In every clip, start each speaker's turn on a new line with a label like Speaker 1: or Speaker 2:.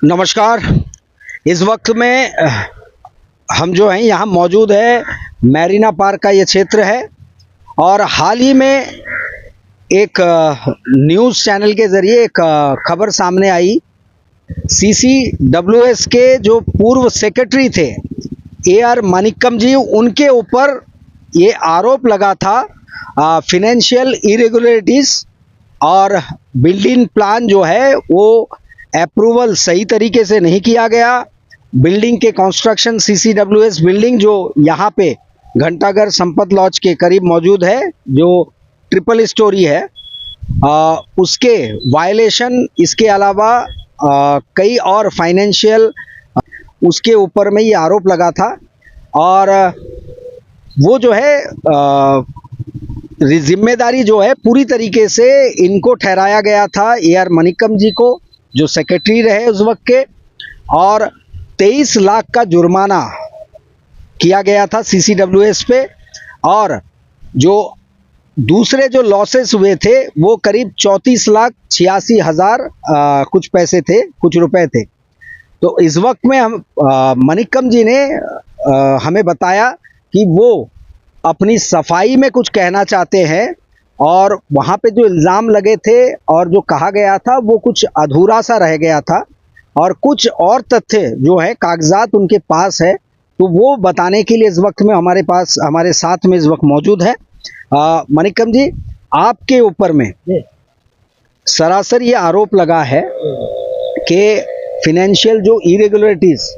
Speaker 1: नमस्कार। इस वक्त में हम जो हैं यहाँ मौजूद है, मैरीना पार्क का ये क्षेत्र है और हाल ही में एक न्यूज़ चैनल के ज़रिए एक खबर सामने आई। सीसीडब्ल्यूएस के जो पूर्व सेक्रेटरी थे AR मनिक्कम जी, उनके ऊपर ये आरोप लगा था फिनेंशियल इरेगुलरिटीज़ और बिल्डिंग प्लान जो है वो अप्रूवल सही तरीके से नहीं किया गया। बिल्डिंग के कंस्ट्रक्शन सीसीडब्ल्यूएस बिल्डिंग जो यहाँ पे घंटाघर संपत लॉज के करीब मौजूद है, जो ट्रिपल स्टोरी है, उसके वायलेशन, इसके अलावा कई और फाइनेंशियल उसके ऊपर में ये आरोप लगा था। और वो जो है जिम्मेदारी जो है पूरी तरीके से इनको ठहराया गया था, AR मनिक्कम जी को, जो सेक्रेटरी रहे उस वक्त के, और 23 लाख का जुर्माना किया गया था सीसीडब्ल्यूएस पे। और जो दूसरे जो लॉसेस हुए थे वो करीब 34,86,000 कुछ पैसे थे, कुछ रुपए थे। तो इस वक्त में हम मनिक्कम जी ने हमें बताया कि वो अपनी सफाई में कुछ कहना चाहते हैं और वहाँ पे जो इल्ज़ाम लगे थे और जो कहा गया था वो कुछ अधूरा सा रह गया था, और कुछ और तथ्य जो है कागजात उनके पास है, तो वो बताने के लिए इस वक्त में हमारे साथ में इस वक्त मौजूद है। मनिक्कम जी, आपके ऊपर में सरासर ये आरोप लगा है कि फिनेंशियल जो इरेगुलरिटीज़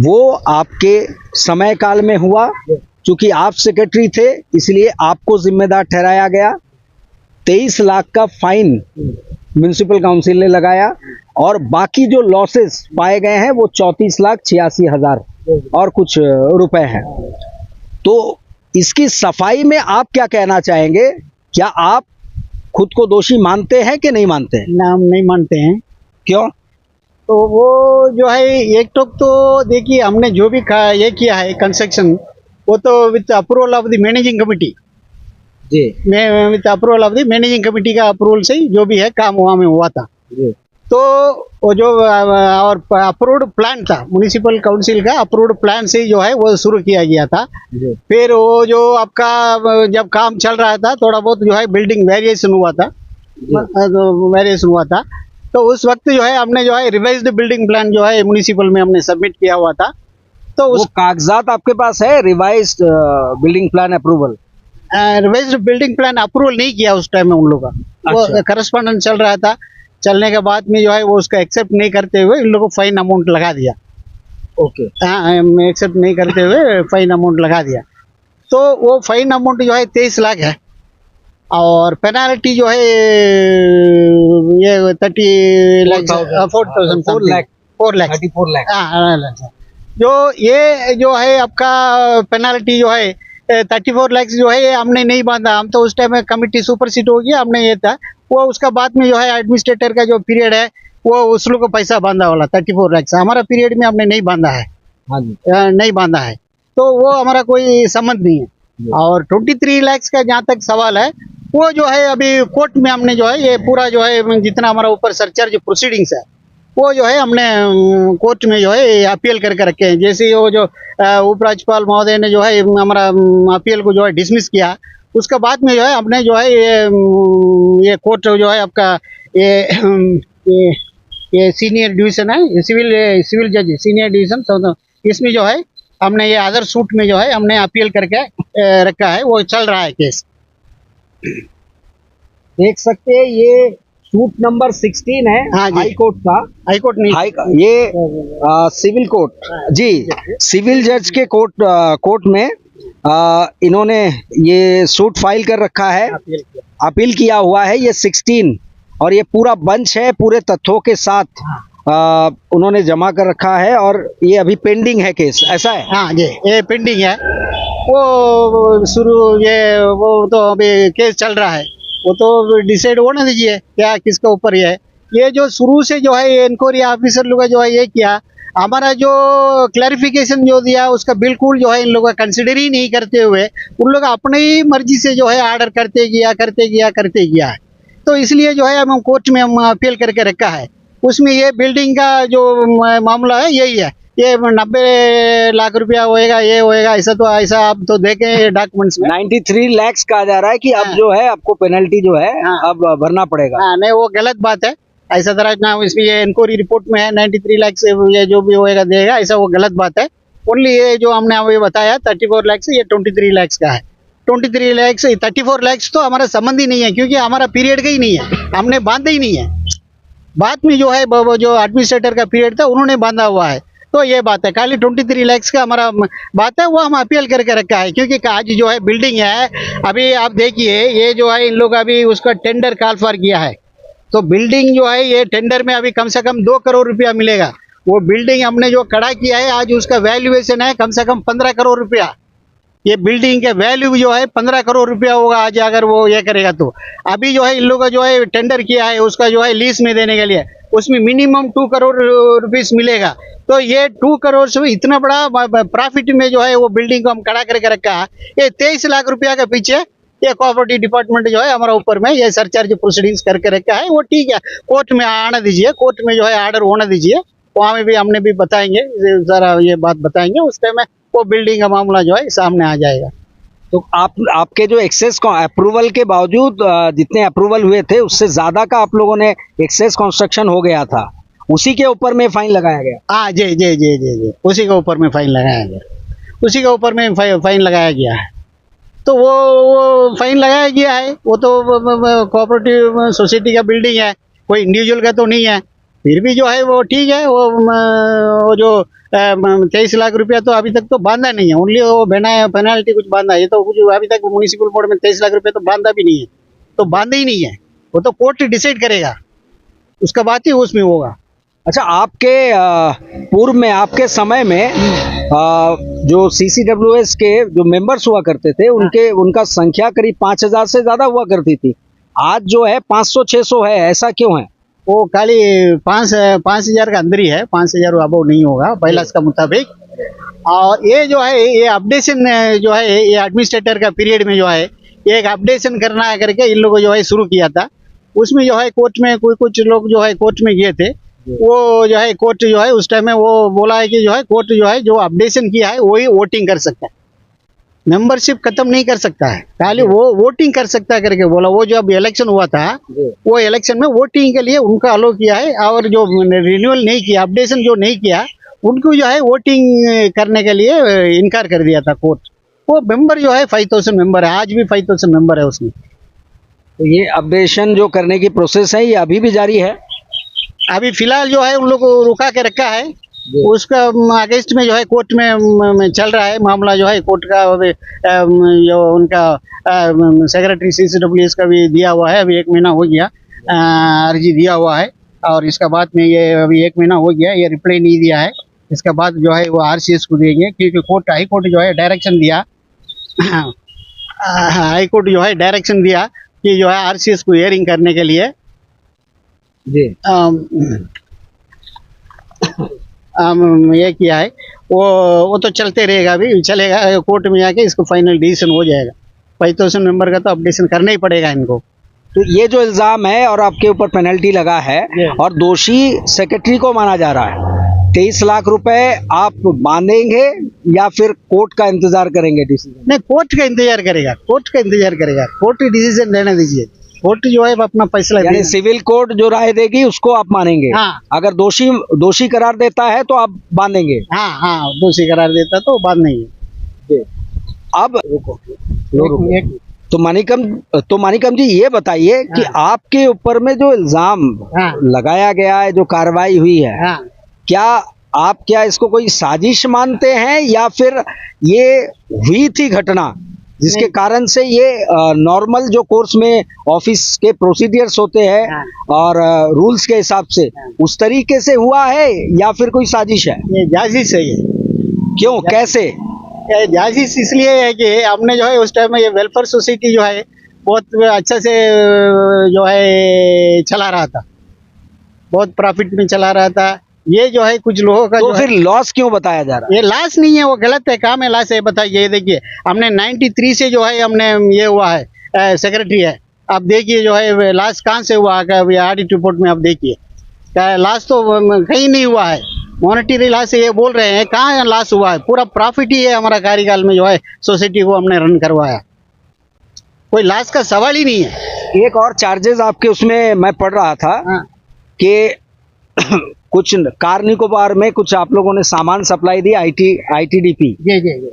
Speaker 1: वो आपके समय काल में हुआ। चूंकि आप सेक्रेटरी थे इसलिए आपको जिम्मेदार ठहराया गया। 23 लाख का फाइन म्युनिसिपल काउंसिल ने लगाया और बाकी जो लॉसेस पाए गए हैं वो 34,86,000 और कुछ रुपए हैं। तो इसकी सफाई में आप क्या कहना चाहेंगे? क्या आप खुद को दोषी मानते हैं कि नहीं मानते हैं?
Speaker 2: ना, हम नहीं मानते हैं।
Speaker 1: क्यों?
Speaker 2: तो वो जो है एक तो देखिए, हमने जो भी ये किया है कंस्ट्रक्शन, वो तो with approval of the managing committee
Speaker 1: जी
Speaker 2: with approval of the managing committee का अप्रूवल से ही जो भी है काम वहाँ में हुआ था
Speaker 1: जी।
Speaker 2: तो वो जो और अप्रूव्ड प्लान था, म्युनिसिपल काउंसिल का अप्रूव्ड प्लान से ही जो है वो शुरू किया गया था। फिर वो जो आपका जब काम चल रहा था थोड़ा बहुत जो है बिल्डिंग वेरिएशन हुआ था, तो उस वक्त जो है हमने जो है रिवाइज्ड बिल्डिंग प्लान जो है म्युनिसिपल में हमने सबमिट किया हुआ था। तो
Speaker 1: वो
Speaker 2: उस
Speaker 1: कागजात आपके पास है, revised building plan approval?
Speaker 2: Revised building plan approval नहीं किया उस टाइम में उन लोगों का। वो
Speaker 1: अच्छा।
Speaker 2: करस्पॉन्डेंस चल रहा था, चलने के बाद में जो है वो उसका एक्सेप्ट नहीं करते हुए इन लोगों को फाइन अमाउंट लगा दिया।
Speaker 1: ओके।
Speaker 2: हाँ, एक्सेप्ट नहीं करते हुए फाइन अमाउंट लगा दिया। तो वो फाइन अमाउंट जो है 23 लाख है और पेनाल्टी जो है ये 30 लाख 4 लाख
Speaker 1: 34 लाख।
Speaker 2: हाँ, जो है आपका पेनाल्टी जो है 34 लाख जो है ये हमने नहीं बांधा। हम तो उस टाइम में कमिटी सुपरसीड हो गया, हमने ये था वो उसका बाद में जो है एडमिनिस्ट्रेटर का जो पीरियड है वो उस लोग को पैसा बांधा वाला 34 लाख से, हमारा पीरियड में हमने नहीं बांधा है।
Speaker 1: हाँ जी।
Speaker 2: नहीं बांधा है, तो वो हमारा कोई संबंध नहीं है। और 23 लाख का जहाँ तक सवाल है वो जो है अभी कोर्ट में हमने जो है ये पूरा जो है जितना हमारा ऊपर सर्चार्ज प्रोसीडिंग्स है वो जो है हमने कोर्ट में जो है अपील करके रखे हैं। जैसे वो जो उपराज्यपाल महोदय ने जो है हमारा अपील को जो है डिसमिस किया, उसके बाद में जो है हमने जो है ये कोर्ट जो है आपका ये सीनियर डिवीजन है, सिविल जज सीनियर डिवीजन, इसमें जो है हमने ये अदर सूट में जो है हमने अपील करके रखा है, वो चल रहा है केस।
Speaker 1: देख सकते हैं ये सूट नंबर 16 है।
Speaker 2: हाँ जी।
Speaker 1: हाई कोर्ट का।
Speaker 2: हाई कोर्ट नहीं,
Speaker 1: ये सिविल कोर्ट जी, सिविल जज के कोर्ट में इन्होंने ये सूट फाइल कर रखा है, अपील किया हुआ है। ये 16 और ये पूरा बंच है, पूरे तथ्यों के साथ उन्होंने जमा कर रखा है और ये अभी पेंडिंग है केस, ऐसा है?
Speaker 2: हाँ जी, ये पेंडिंग है। वो वो तो अभी केस चल रहा है, वो तो डिसाइड होने दीजिए क्या किसके ऊपर ये है। ये जो शुरू से जो है ये इंक्वायरी ऑफिसर लोग जो है ये किया, हमारा जो क्लैरिफिकेशन जो दिया उसका बिल्कुल जो है इन लोगों का कंसिडर ही नहीं करते हुए उन लोग अपने ही मर्जी से जो है ऑर्डर करते गया है। तो इसलिए जो है हम कोर्ट में हम अपील करके रखा है। उसमें ये बिल्डिंग का जो मामला है यही है, ये 90 लाख रुपया होएगा, ये होएगा, ऐसा आप तो देखें डॉक्यूमेंट्स में।
Speaker 1: 93 लाख कहा जा रहा है कि अब
Speaker 2: हाँ।
Speaker 1: जो है आपको पेनल्टी जो है
Speaker 2: हाँ।
Speaker 1: अब भरना पड़ेगा।
Speaker 2: हाँ नहीं, वो गलत बात है। ऐसा तरह ना इसमें ये इंक्वायरी रिपोर्ट में है 93 लाख से ये जो भी होएगा देगा, ऐसा वो गलत बात है। ओनली ये जो हमने अभी बताया 34 लाख से ये 23 लाख का है। 23 लाख से 34 लाख तो हमारा संबंध ही नहीं है, क्योंकि हमारा पीरियड का ही नहीं है, हमने बांधा ही नहीं है। बाद में जो है वो जो एडमिनिस्ट्रेटर का पीरियड था उन्होंने बांधा हुआ है, तो ये बात है। खाली 23 लाख का हमारा बात है, वो हम अपील करके रखा है, क्योंकि आज जो है बिल्डिंग है, अभी आप देखिए ये जो है इन लोग अभी उसका टेंडर कॉल फॉर किया है, तो बिल्डिंग जो है ये टेंडर में अभी कम से कम 2 करोड़ रुपया मिलेगा। वो बिल्डिंग हमने जो खड़ा किया है आज उसका वैल्यूएशन है कम से कम 15 करोड़ रुपया। ये बिल्डिंग के वैल्यू जो है 15 करोड़ रुपया होगा आज अगर वो ये करेगा तो। अभी जो है इन लोगों का जो है टेंडर किया है उसका जो है लीज में देने के लिए, उसमें मिनिमम 2 करोड़ रुपीस मिलेगा। तो ये 2 करोड़ से इतना बड़ा प्रॉफिट में जो है वो बिल्डिंग को हम खड़ा करके रखा है। ये 23 लाख रुपया के पीछे ये कोऑपरेटिव डिपार्टमेंट जो है हमारा ऊपर में ये सरचार्ज प्रोसीडिंग्स करके रखा है। वो ठीक है, कोर्ट में आने दीजिए, कोर्ट में जो है ऑर्डर होने दीजिए, वहाँ में भी हमने भी बताएंगे, सारा ये बात बताएंगे, उस टाइम में वो बिल्डिंग का मामला जो है सामने आ जाएगा।
Speaker 1: तो आपके जो एक्सेस अप्रूवल के बावजूद जितने अप्रूवल हुए थे उससे ज्यादा का आप लोगों ने एक्सेस कंस्ट्रक्शन हो गया था, उसी के ऊपर में फाइन लगाया गया।
Speaker 2: हाँ जी जी जी जी जी, उसी के ऊपर में फाइन लगाया गया, उसी के ऊपर में फाइन लगाया गया है। तो वो फाइन लगाया गया है, वो तो कोऑपरेटिव सोसाइटी का बिल्डिंग है, कोई इंडिविजुअल का तो नहीं है। फिर भी जो है वो ठीक है, वो जो 23 लाख रुपया तो अभी तक तो बांधा नहीं है, ओनली वो पेनाल्टी कुछ बांधा है। ये तो कुछ अभी तक म्युनिसिपल बोर्ड में 23 लाख रुपया तो बांधा भी नहीं है, तो बांधा ही नहीं है, वो तो कोर्ट डिसाइड करेगा, उसका बात ही उसमें होगा।
Speaker 1: अच्छा, आपके पूर्व में आपके समय में जो CCWS के जो मेंबर्स हुआ करते थे उनका संख्या करीब 5000 से ज्यादा हुआ करती थी, आज जो है 500-600 है, ऐसा क्यों है?
Speaker 2: वो खाली 5,000 का अंदर ही है, 5,000 अबव नहीं होगा बैलास का मुताबिक। और ये जो है ये अपडेशन जो है ये एडमिनिस्ट्रेटर का पीरियड में जो है ये एक अपडेशन करना है करके इन लोगों जो है शुरू किया था। उसमें जो है कोर्ट में कुछ लोग जो है कोर्ट में गए थे, वो जो है कोर्ट जो है उस टाइम में वो बोला है कि जो है कोर्ट जो है जो अपडेशन किया है वही वोटिंग कर सकता है, मेंबरशिप खत्म नहीं कर सकता है, खाली वो वोटिंग कर सकता है करके बोला। वो जो अब इलेक्शन हुआ था वो इलेक्शन में वोटिंग के लिए उनका अलो किया है, और जो रिन्यूअल नहीं किया, अपडेशन जो नहीं किया, उनको जो है वोटिंग करने के लिए इनकार कर दिया था कोर्ट। वो मेंबर जो है 5000 मेंबर है, आज भी 5000 मेंबर है उसमें।
Speaker 1: तो ये अपडेशन जो करने की प्रोसेस है ये अभी भी जारी है?
Speaker 2: अभी फिलहाल जो है उन लोग को रुका के रखा है, उसका अगेंस्ट में जो है कोर्ट में चल रहा है मामला, जो है कोर्ट का जो उनका सेक्रेटरी CCWS का भी दिया हुआ है, अभी 1 महीना हो गया अर्जी दिया हुआ है, और इसका बाद में ये अभी 1 महीना हो गया, ये रिप्लाई नहीं दिया है। इसका बाद जो है वो RCS को देंगे, क्योंकि हाई कोर्ट जो है डायरेक्शन दिया हाई कोर्ट जो है डायरेक्शन दिया कि जो है RCS को हियरिंग करने के लिए
Speaker 1: जी
Speaker 2: ये किया है। वो तो चलते रहेगा, अभी चलेगा, कोर्ट में जाके इसको फाइनल डिसीजन हो जाएगा। 5000 मेंबर का तो अपडेशन करना ही पड़ेगा इनको।
Speaker 1: तो ये जो इल्जाम है और आपके ऊपर पेनल्टी लगा है और दोषी सेक्रेटरी को माना जा रहा है, 23 लाख रुपए आप बांधेंगे या फिर कोर्ट का इंतजार करेंगे डिसीजन?
Speaker 2: नहीं, कोर्ट का इंतजार करेगा, कोर्ट का इंतजार करेगा, कोर्ट डिसीजन लेने दीजिए, कोर्ट जो है अपना फैसला
Speaker 1: यानी सिविल कोर्ट जो राय देगी उसको आप मानेंगे?
Speaker 2: हाँ।
Speaker 1: अगर दोषी करार देता है तो आप बांधेंगे?
Speaker 2: हाँ हाँ, दोषी करार देता तो बात नहीं है।
Speaker 1: अब
Speaker 2: एक
Speaker 1: तो मानिकम जी ये बताइए कि आपके ऊपर में जो इल्जाम लगाया गया है, जो कार्रवाई हुई है, क्या इसको कोई साजिश मानते हैं या फिर ये हुई थी घटना जिसके कारण से ये नॉर्मल जो कोर्स में ऑफिस के प्रोसीडियर्स होते हैं और रूल्स के हिसाब से उस तरीके से हुआ है या फिर कोई साजिश है?
Speaker 2: ये जाजिश है। ये
Speaker 1: क्यों, कैसे?
Speaker 2: जाजिश इसलिए है कि हमने जो है उस टाइम में ये वेलफेयर सोसाइटी जो है बहुत अच्छा से जो है चला रहा था, बहुत प्रॉफिट में चला रहा था। ये जो है कुछ लोगों का
Speaker 1: तो फिर लॉस क्यों बताया जा रहा है?
Speaker 2: ये लॉस नहीं है, वो गलत है, काम है, लॉस है। बताइए, ये देखिए हमने 93 से जो है हमने ये हुआ है सेक्रेटरी है, आप देखिए जो है लॉस कहाँ से हुआ ऑडिट रिपोर्ट में आप देखिए, क्या लॉस तो कहीं नहीं हुआ है। मॉनेटरी लॉस ये बोल रहे हैं, कहाँ लॉस हुआ है? पूरा प्रॉफिट ही है हमारा कार्यकाल में जो है सोसाइटी को हमने रन करवाया, कोई लॉस का सवाल ही नहीं है।
Speaker 1: एक और चार्जेस आपके उसमें मैं पढ़ रहा था
Speaker 2: हाँ
Speaker 1: कि कुछ कार निकोबार में कुछ आप लोगों ने सामान सप्लाई दी आईटीडीपी
Speaker 2: जी जी जी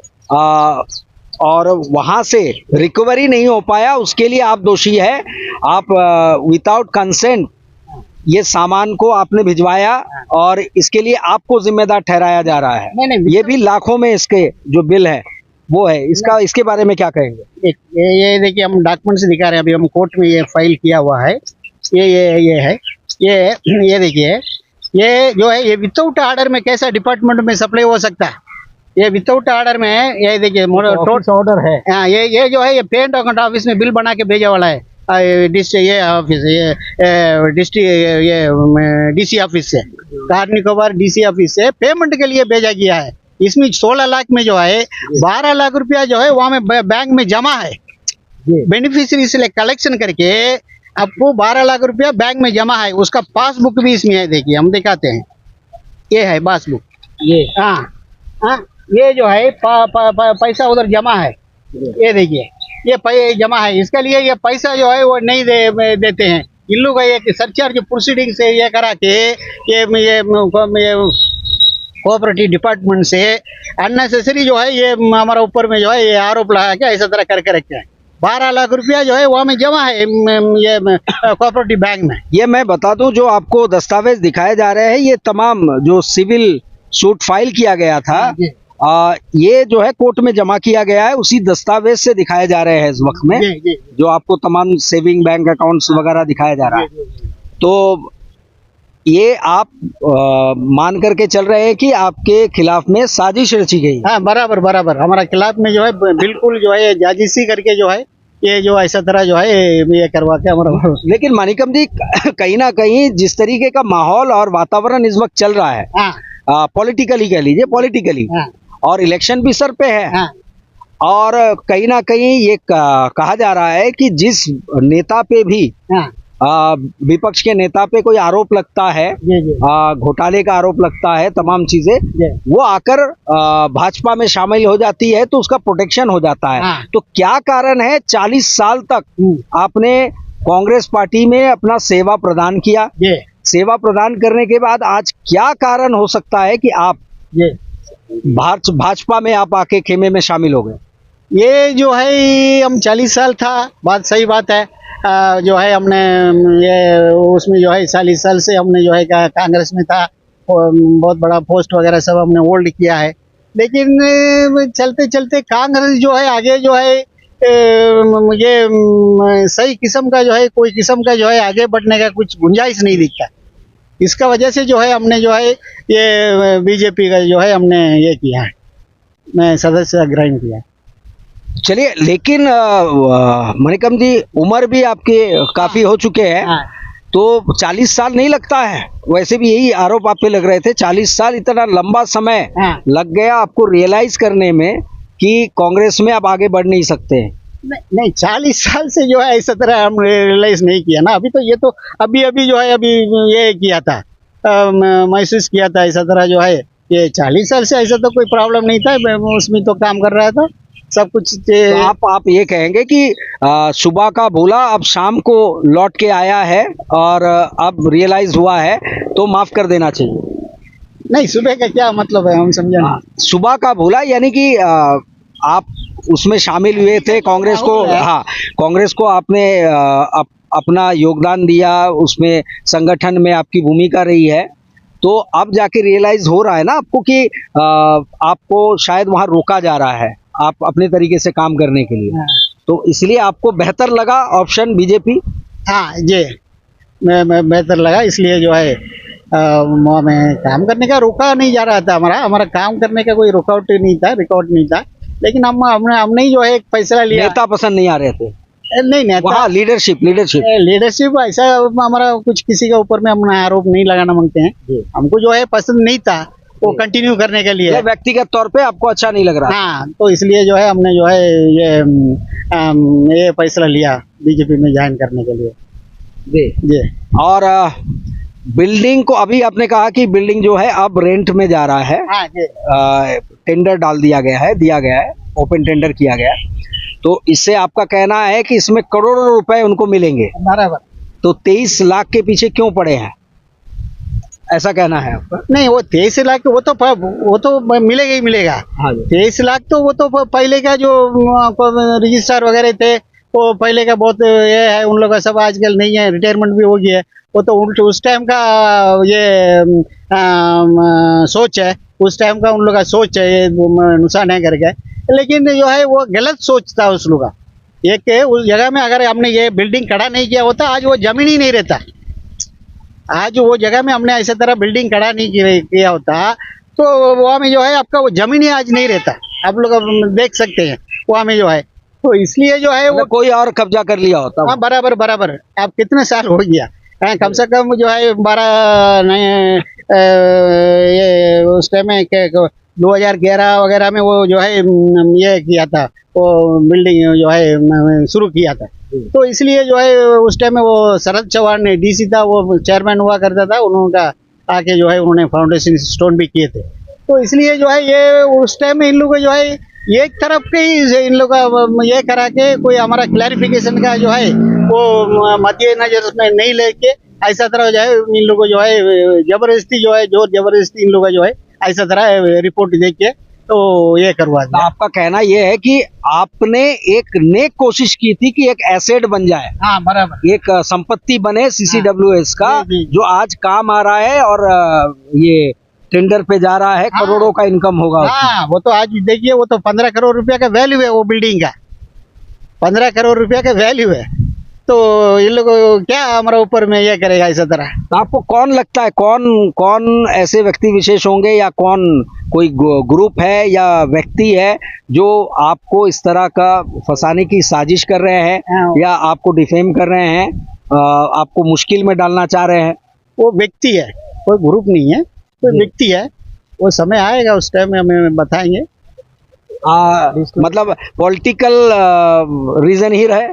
Speaker 1: और वहां से रिकवरी नहीं हो पाया, उसके लिए आप दोषी है। आप विदाउट कंसेंट ये सामान को आपने भिजवाया और इसके लिए आपको जिम्मेदार ठहराया जा रहा है।
Speaker 2: नहीं
Speaker 1: ये भी लाखों में इसके जो बिल है वो है, इसका इसके बारे में क्या कहेंगे?
Speaker 2: ये देखिए, हम डॉक्यूमेंट्स दिखा रहे हैं, अभी हम कोर्ट में ये फाइल किया हुआ है। ये है, ये देखिए, ये जो है ये विदाउट ऑर्डर में कैसा डिपार्टमेंट में सप्लाई हो सकता है? ये विदाउट ऑर्डर में है, ये देखिए
Speaker 1: ऑर्डर है।
Speaker 2: हाँ, ये जो है ये पेंट अकाउंट ऑफिस में बिल बना के भेजा वाला है। ये ऑफिस ये डीसी ऑफिस से, कार निकोबार डीसी ऑफिस से पेमेंट के लिए भेजा गया है। इसमें 16 लाख में जो है 12 लाख रुपया जो है वहाँ में बैंक में जमा है। बेनिफिशियरी से कलेक्शन करके आपको 12 लाख रुपया बैंक में जमा है, उसका पासबुक भी इसमें है। देखिए, हम दिखाते हैं, ये है पासबुक।
Speaker 1: ये
Speaker 2: हाँ, ये जो है पैसा उधर जमा है। ये देखिए, ये जमा है, इसके लिए ये पैसा जो है वो नहीं देते हैं इन लोग। ये सरचार्ज प्रोसीडिंग से ये करा के ये कोऑपरेटिव डिपार्टमेंट से अननेसेसरी जो है ये हमारा ऊपर में जो है ये आरोप लगा के ऐसा तरह करके रखे हैं। 12 लाख रुपया जो है वहाँ में जमा है ये कोऑपरेटिव बैंक में।
Speaker 1: ये मैं बता दूं, जो आपको दस्तावेज दिखाए जा रहे हैं ये तमाम जो सिविल सूट फाइल किया गया था, ये जो है कोर्ट में जमा किया गया है, उसी दस्तावेज से दिखाए जा रहे हैं इस वक्त में। जो आपको तमाम सेविंग बैंक अकाउंट्स वगैरह दिखाया जा रहा है, तो ये आप मान करके चल रहे हैं कि आपके खिलाफ में साजिश रची गई।
Speaker 2: हाँ, बराबर हमारा खिलाफ में जो है बिल्कुल जो है जाजिशी करके जो है ये जो ऐसा तरह जो है ये करवा के हमारा।
Speaker 1: लेकिन मानिकम जी, कहीं ना कहीं जिस तरीके का माहौल और वातावरण इस वक्त चल रहा है, पॉलिटिकली कह लीजिए, पॉलिटिकली, और इलेक्शन भी सर पे है, और कहीं ना कहीं ये कहा जा रहा है कि जिस नेता पे भी विपक्ष के नेता पे कोई आरोप लगता है, घोटाले का आरोप लगता है, तमाम चीजें, वो आकर भाजपा में शामिल हो जाती है तो उसका प्रोटेक्शन हो जाता है। तो क्या कारण है 40 साल तक आपने कांग्रेस पार्टी में अपना सेवा प्रदान किया, सेवा प्रदान करने के बाद आज क्या कारण हो सकता है कि आप भाजपा में आप आके खेमे में शामिल हो गए?
Speaker 2: ये जो है हम 40 साल था, बात सही बात है। जो है हमने ये उसमें जो है 40 साल से हमने जो है कांग्रेस में था, बहुत बड़ा पोस्ट वगैरह सब हमने होल्ड किया है। लेकिन चलते चलते कांग्रेस जो है आगे जो है ये सही किस्म का जो है कोई किस्म का जो है आगे बढ़ने का कुछ गुंजाइश नहीं दिखता। इसका वजह से जो है हमने जो है ये बीजेपी का जो है हमने ये किया है, मैं सदस्य ग्रहण किया है।
Speaker 1: चलिए, लेकिन मनिकम जी, उम्र भी आपके काफी हो चुके हैं, तो 40 साल नहीं लगता है? वैसे भी यही आरोप आप पे लग रहे थे, 40 साल इतना लंबा समय लग गया आपको रियलाइज करने में कि कांग्रेस में आप आगे बढ़ नहीं सकते?
Speaker 2: नहीं, 40 साल से जो है इस तरह हम रियलाइज नहीं किया ना। अभी तो ये तो अभी जो है अभी ये किया था, महसूस किया था ऐसा तरह जो है। ये 40 साल से ऐसा तो कोई प्रॉब्लम नहीं था, उसमें तो काम कर रहा था सब कुछ।
Speaker 1: तो आप ये कहेंगे कि सुबह का भूला अब शाम को लौट के आया है और अब रियलाइज हुआ है तो माफ कर देना चाहिए?
Speaker 2: नहीं, सुबह का क्या मतलब है, हम समझा।
Speaker 1: सुबह का भूला यानी कि आप उसमें शामिल हुए थे कांग्रेस को, हाँ, कांग्रेस को आपने अपना योगदान दिया, उसमें संगठन में आपकी भूमिका रही है, तो अब जाके रियलाइज हो रहा है ना आपको कि आपको शायद वहाँ रोका जा रहा है आप अपने तरीके से काम करने के लिए, तो इसलिए आपको बेहतर लगा ऑप्शन बीजेपी?
Speaker 2: हाँ जी, मैं बेहतर लगा, इसलिए जो है वहाँ में काम करने का रोका नहीं जा रहा था। हमारा काम करने का कोई रुकावट नहीं था, रिकॉर्ड नहीं था, लेकिन हमने जो है एक फैसला लिया।
Speaker 1: नेता पसंद नहीं आ रहे थे?
Speaker 2: नहीं, नेता लीडरशिप ऐसा हमारा कुछ किसी के ऊपर में हम आरोप नहीं लगाना मांगते हैं। हमको जो है पसंद नहीं था वो कंटिन्यू करने के लिए,
Speaker 1: व्यक्तिगत तौर पे आपको अच्छा नहीं लग रहा?
Speaker 2: हाँ, तो इसलिए जो है हमने जो है ये फैसला लिया बीजेपी में ज्वाइन करने के लिए।
Speaker 1: जी। और बिल्डिंग को अभी आपने कहा कि बिल्डिंग जो है अब रेंट में जा रहा है,
Speaker 2: हाँ जी
Speaker 1: टेंडर डाल दिया गया है, ओपन टेंडर किया गया है। तो इससे आपका कहना है कि इसमें करोड़ों रुपए उनको मिलेंगे,
Speaker 2: बराबर।
Speaker 1: तो 23 लाख के पीछे क्यों पड़े हैं, ऐसा कहना है आपका?
Speaker 2: नहीं, वो 23 लाख वो तो मिलेगा ही मिलेगा।
Speaker 1: हाँ जी।
Speaker 2: 23 लाख तो वो तो पहले का जो रजिस्ट्रार वगैरह थे, वो पहले का बहुत ये है, उन लोग का सब आजकल नहीं है, रिटायरमेंट भी हो गया है। वो तो उस टाइम का ये सोच है, उस टाइम का उन लोग का सोच है, ये नुकसान है करके। लेकिन जो है वो गलत सोच था उस लोग का। एक उस जगह में अगर हमने ये बिल्डिंग खड़ा नहीं किया होता, आज वो जमीन ही नहीं रहता। आज वो जगह में हमने ऐसे तरह बिल्डिंग खड़ा नहीं किया होता, तो वहाँ में जो है आपका वो जमीन ही आज नहीं रहता। आप लोग अब देख सकते हैं वहाँ में जो है, तो इसलिए जो है वो
Speaker 1: मतलब कोई और कब्जा कर लिया होता।
Speaker 2: हाँ बराबर बराबर। अब कितने साल हो गया, कम से कम जो है 12 नहीं ये उस टाइम में 2011 वगैरह में वो जो है ये किया था, वो बिल्डिंग जो है शुरू किया था। तो इसलिए जो है उस टाइम में वो शरद चौहान ने डीसी था, वो चेयरमैन हुआ करता था, उन्होंने आके जो है उन्होंने फाउंडेशन स्टोन भी किए थे। तो इसलिए जो है ये उस टाइम में इन लोगों को जो है एक तरफ के ही इन लोग का ये करा के कोई हमारा क्लैरिफिकेशन का जो है वो मध्य नजर में नहीं लेके ऐसा तरह जो है इन लोगों को जो है जबरदस्ती जो है जोर जबरदस्ती इन लोगों का जो है ऐसा तरह रिपोर्ट दे के तो ये करवा दिया।
Speaker 1: आपका कहना यह है कि आपने एक नेक कोशिश की थी कि एक एसेट बन जाए,
Speaker 2: हाँ बराबर,
Speaker 1: एक संपत्ति बने CCWS का,
Speaker 2: जी, जी।
Speaker 1: जो आज काम आ रहा है और ये टेंडर पे जा रहा है,
Speaker 2: हाँ।
Speaker 1: करोड़ों का इनकम होगा उसमें।
Speaker 2: हाँ वो तो आज देखिए वो तो 15 करोड़ रुपया का वैल्यू है वो बिल्डिंग का, 15 करोड़ रुपया का वैल्यू है। तो इन लोगों को क्या हमारा ऊपर में ये करेगा ऐसा तरह।
Speaker 1: तो आपको कौन लगता है, कौन ऐसे व्यक्ति विशेष होंगे या कौन कोई ग्रुप है या व्यक्ति है जो आपको इस तरह का फंसाने की साजिश कर रहे हैं
Speaker 2: हाँ।
Speaker 1: या आपको डिफेम कर रहे हैं, आपको मुश्किल में डालना चाह रहे हैं?
Speaker 2: वो व्यक्ति है, कोई ग्रुप नहीं है, कोई व्यक्ति है। वो समय आएगा उस टाइम में हमें बताएंगे।
Speaker 1: मतलब पॉलिटिकल रीजन ही रहे,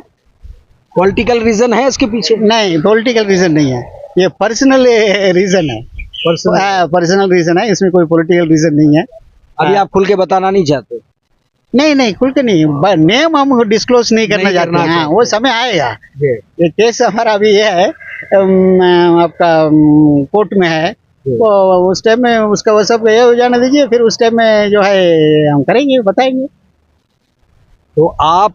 Speaker 1: पॉलिटिकल रीजन है इसके पीछे?
Speaker 2: नहीं, पॉलिटिकल रीजन नहीं है, ये पर्सनल रीजन है, पर्सनल रीजन है, इसमें कोई पॉलिटिकल रीजन नहीं है।
Speaker 1: अभी आप खुल के बताना नहीं चाहते?
Speaker 2: नहीं खुल के नहीं, नेम हम डिस्क्लोज नहीं करना चाहते हैं। हाँ, वो समय आएगा। ये केस हमारा अभी ये है आपका कोर्ट में है, तो उस टाइम में उसका वो सब ये हो जाने दीजिए, फिर उस टाइम में जो है हम करेंगे, बताएंगे।
Speaker 1: तो आप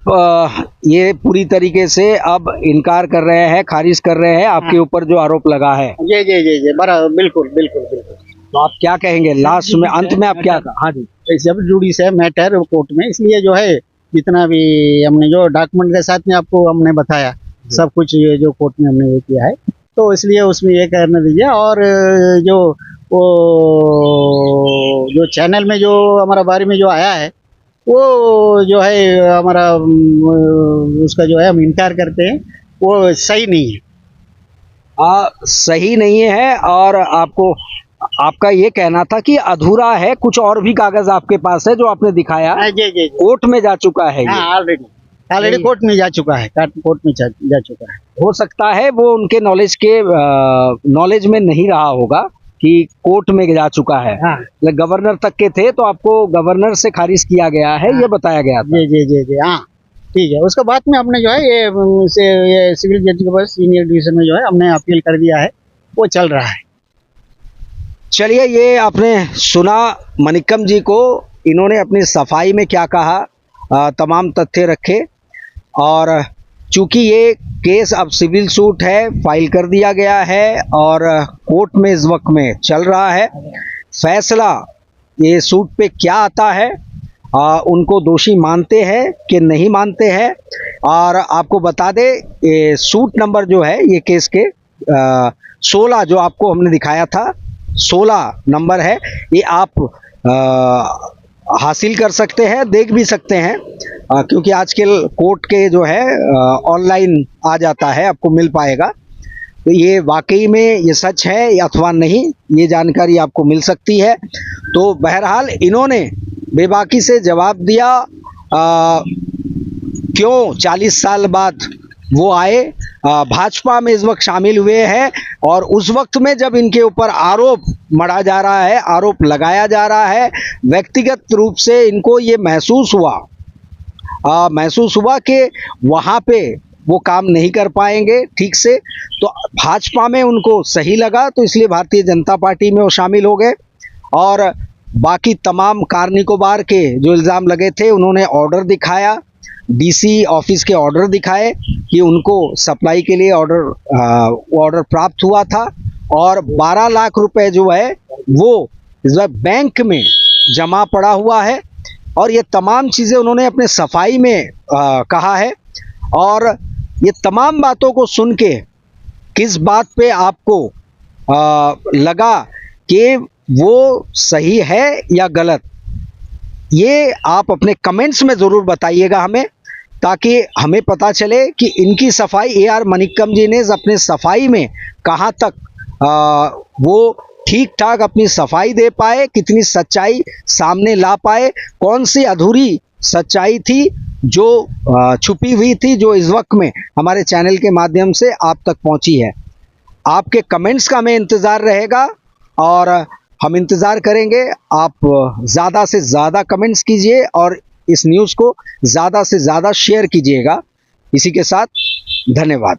Speaker 1: ये पूरी तरीके से अब इनकार कर रहे हैं, खारिज कर रहे हैं आपके ऊपर जो आरोप लगा है?
Speaker 2: जी जी जी जी बराबर, बिल्कुल बिल्कुल बिल्कुल।
Speaker 1: तो आप क्या कहेंगे लास्ट में, अंत में आप क्या? हाँ जी।
Speaker 2: जब जुड़ी से मैटर कोर्ट में, इसलिए जो है जितना भी हमने जो डॉक्यूमेंट के साथ में आपको हमने बताया सब कुछ, ये जो कोर्ट में हमने ये किया है, तो इसलिए उसमें ये करने दीजिए। और जो वो जो चैनल में जो हमारा बारे में जो आया है, वो जो है हमारा उसका जो है हम इनकार करते हैं, वो सही नहीं है।
Speaker 1: सही नहीं है, और आपका ये कहना था कि अधूरा है, कुछ और भी कागज आपके पास है जो आपने दिखाया,
Speaker 2: जी जी
Speaker 1: कोर्ट में जा चुका है ये।
Speaker 2: हाँ, ऑलरेडी कोर्ट में जा चुका है, कोर्ट में जा चुका है।
Speaker 1: हो सकता है वो उनके नॉलेज में नहीं रहा होगा कि कोर्ट में जा चुका है।
Speaker 2: हाँ।
Speaker 1: गवर्नर तक के थे, तो आपको गवर्नर से खारिज किया गया है, ये बताया गया था।
Speaker 2: जी जी जी जी हाँ ठीक है। उसके बाद में हमने जो है ये सिविल जज के पास सीनियर डिवीजन में जो है हमने अपील कर दिया है, वो चल रहा है।
Speaker 1: चलिए, ये आपने सुना मनिकम जी को, इन्होंने अपनी सफाई में क्या कहा, तमाम तथ्य रखे, और चूंकि ये केस अब सिविल सूट है, फाइल कर दिया गया है और कोर्ट में इस वक्त में चल रहा है। फैसला ये सूट पे क्या आता है, उनको दोषी मानते हैं कि नहीं मानते हैं। और आपको बता दे, ये सूट नंबर जो है ये केस के 16 जो आपको हमने दिखाया था, 16 नंबर है, ये आप हासिल कर सकते हैं, देख भी सकते हैं, क्योंकि आजकल कोर्ट के जो है ऑनलाइन आ जाता है, आपको मिल पाएगा। तो ये वाकई में ये सच है अथवा नहीं, ये जानकारी आपको मिल सकती है। तो बहरहाल इन्होंने बेबाकी से जवाब दिया, क्यों 40 साल बाद वो आए, भाजपा में इस वक्त शामिल हुए हैं, और उस वक्त में जब इनके ऊपर आरोप मढ़ा जा रहा है, आरोप लगाया जा रहा है, व्यक्तिगत रूप से इनको ये महसूस हुआ कि वहाँ पे वो काम नहीं कर पाएंगे ठीक से, तो भाजपा में उनको सही लगा, तो इसलिए भारतीय जनता पार्टी में वो शामिल हो गए। और बाकी तमाम कार निकोबार के जो इल्ज़ाम लगे थे, उन्होंने ऑर्डर दिखाया, डीसी ऑफिस के ऑर्डर दिखाए कि उनको सप्लाई के लिए ऑर्डर प्राप्त हुआ था, और 12 लाख रुपए जो है वो इस बार बैंक में जमा पड़ा हुआ है। और ये तमाम चीज़ें उन्होंने अपने सफाई में कहा है। और ये तमाम बातों को सुन के किस बात पे आपको लगा कि वो सही है या गलत, ये आप अपने कमेंट्स में ज़रूर बताइएगा हमें, ताकि हमें पता चले कि इनकी सफाई AR मनिक्कम जी ने अपने सफाई में कहाँ तक वो ठीक ठाक अपनी सफाई दे पाए, कितनी सच्चाई सामने ला पाए, कौन सी अधूरी सच्चाई थी जो छुपी हुई थी, जो इस वक्त में हमारे चैनल के माध्यम से आप तक पहुंची है। आपके कमेंट्स का हमें इंतज़ार रहेगा और हम इंतज़ार करेंगे। आप ज़्यादा से ज़्यादा कमेंट्स कीजिए और इस न्यूज़ को ज़्यादा से ज़्यादा शेयर कीजिएगा। इसी के साथ धन्यवाद।